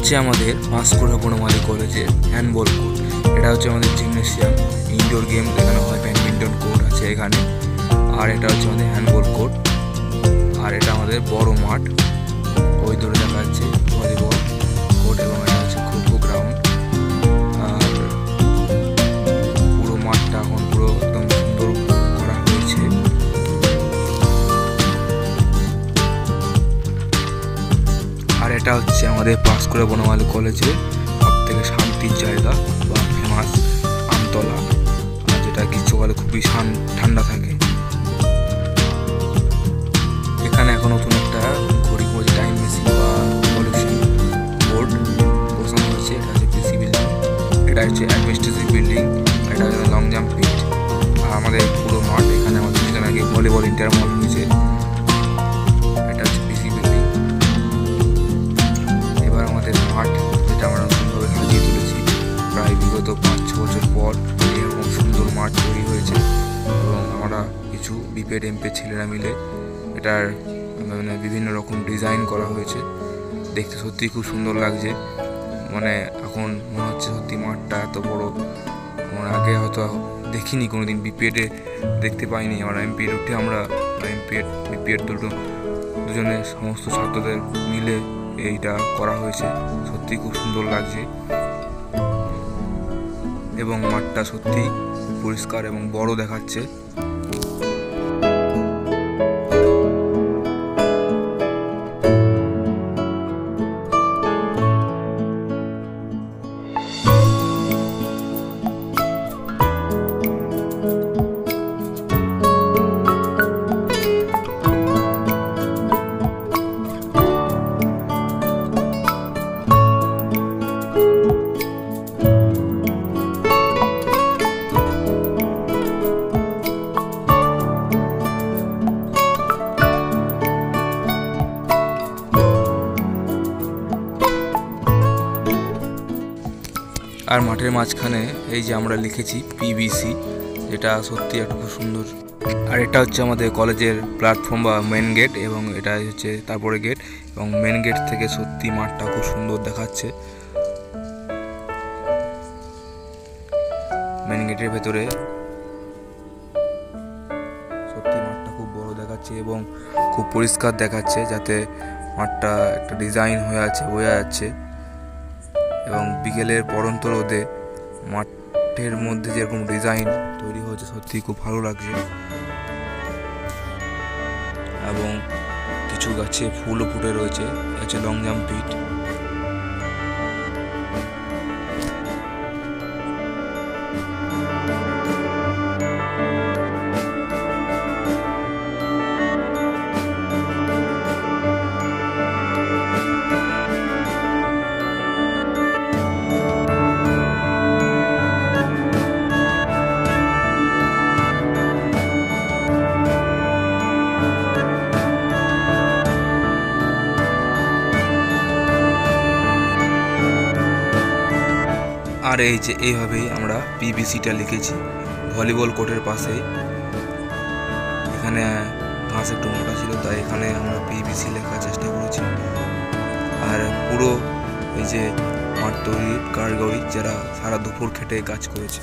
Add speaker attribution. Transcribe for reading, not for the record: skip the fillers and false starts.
Speaker 1: হচ্ছে আমাদের পাঁশকুড়া বনমালী কলেজের হ্যান্ডবল কোর্ট। এটা হচ্ছে আমাদের জিমনেশিয়াম, ইনডোর গেম এখানে হয়, ব্যাডমিন্টন কোর্ট আছে এখানে। আর এটা হচ্ছে আমাদের হ্যান্ডবল কোর্ট। আর এটা আমাদের বড় মাঠ, ওই দূরে দেখা যাচ্ছে ভলিবল কোর্ট, এবং এটা হচ্ছে খো গ্রাউন্ড। আর পুরো মাঠটা এখন পুরো একদম সুন্দর করা হয়েছে। আর এটা হচ্ছে আমাদের পাঁশকুড়া বনমালী কলেজের সবথেকে শান্তির জায়গা বা ফেমাস আমতলা, যেটা গ্রীষ্মকালে খুবই ঠান্ডা থাকে। এখানে এখন নতুন একটা ঘড়ি টাইম মেশিন বা পলিউশন বোর্ড বসানো হয়েছে। এটা হচ্ছে পিসি বিল্ডিং, এটা হচ্ছে অ্যাডমিনিস্ট্রেটিভ বিল্ডিং, এটা হচ্ছে লং জাম্প পিট। আর আমাদের পুরো মাঠ, এখানে আমাদের কিছুদিন আগে ভলিবল ইন্টার মল হয়েছে। এটা হচ্ছে পিসি বিল্ডিং। এবার আমাদের মাঠ, যেটা আমরা নতুনভাবে সাজিয়ে তুলেছি, প্রায় বিগত 5-6 বছর পর এরকম সুন্দর মাঠ তৈরি হয়েছে। এবং আমরা কিছু বিপেড এমপে ছেলেরা মিলে এটার মানে বিভিন্ন রকম ডিজাইন করা হয়েছে। দেখতে সত্যি খুব সুন্দর লাগছে। মানে এখন মনে হচ্ছে সত্যি মাঠটা এত বড়, আমরা আগে হয়তো দেখিনি কোনোদিন, বিপিএডে দেখতে পাইনি। আমরা এমপিএড উঠে আমরা বিপিএড দুজনে সমস্ত ছাত্রদের মিলে এইটা করা হয়েছে। সত্যি খুব সুন্দর লাগছে এবং মাঠটা সত্যি পরিষ্কার এবং বড় দেখাচ্ছে। আর মাঠের মাঝখানে এই যে আমরা লিখেছি পিবিসি, যেটা সত্যি একটা খুব সুন্দর। আর এটা হচ্ছে আমাদের কলেজের প্ল্যাটফর্ম বা মেন গেট, এবং এটা হচ্ছে তারপরে গেট, এবং মেন গেট থেকে সত্যি মাঠটা খুব সুন্দর দেখাচ্ছে। মেন গেটের ভেতরে সত্যি মাঠটা খুব বড় দেখাচ্ছে এবং খুব পরিষ্কার দেখাচ্ছে, যাতে মাঠটা একটা ডিজাইন হয়ে আছে বোঝা যাচ্ছে। এবং বিকেলের পড়ন্ত রোদে মাঠের মধ্যে যেরকম ডিজাইন তৈরি হয়েছে সত্যি খুব ভালো লাগছে। এবং কিছু গাছে ফুলও ফুটে রয়েছে, আছে লং জাম্প পিট। আর এই যে এইভাবেই আমরা পিবিসিটা লিখেছি ভলিবল কোর্টের পাশে। এখানে ঘাস একটু মোটা ছিল, তাই এখানে আমরা পিবিসি লেখার চেষ্টা করেছি। আর পুরো এই যে মাঠ তৈরির কারিগরি, যারা সারা দুপুর খেটে কাজ করেছে।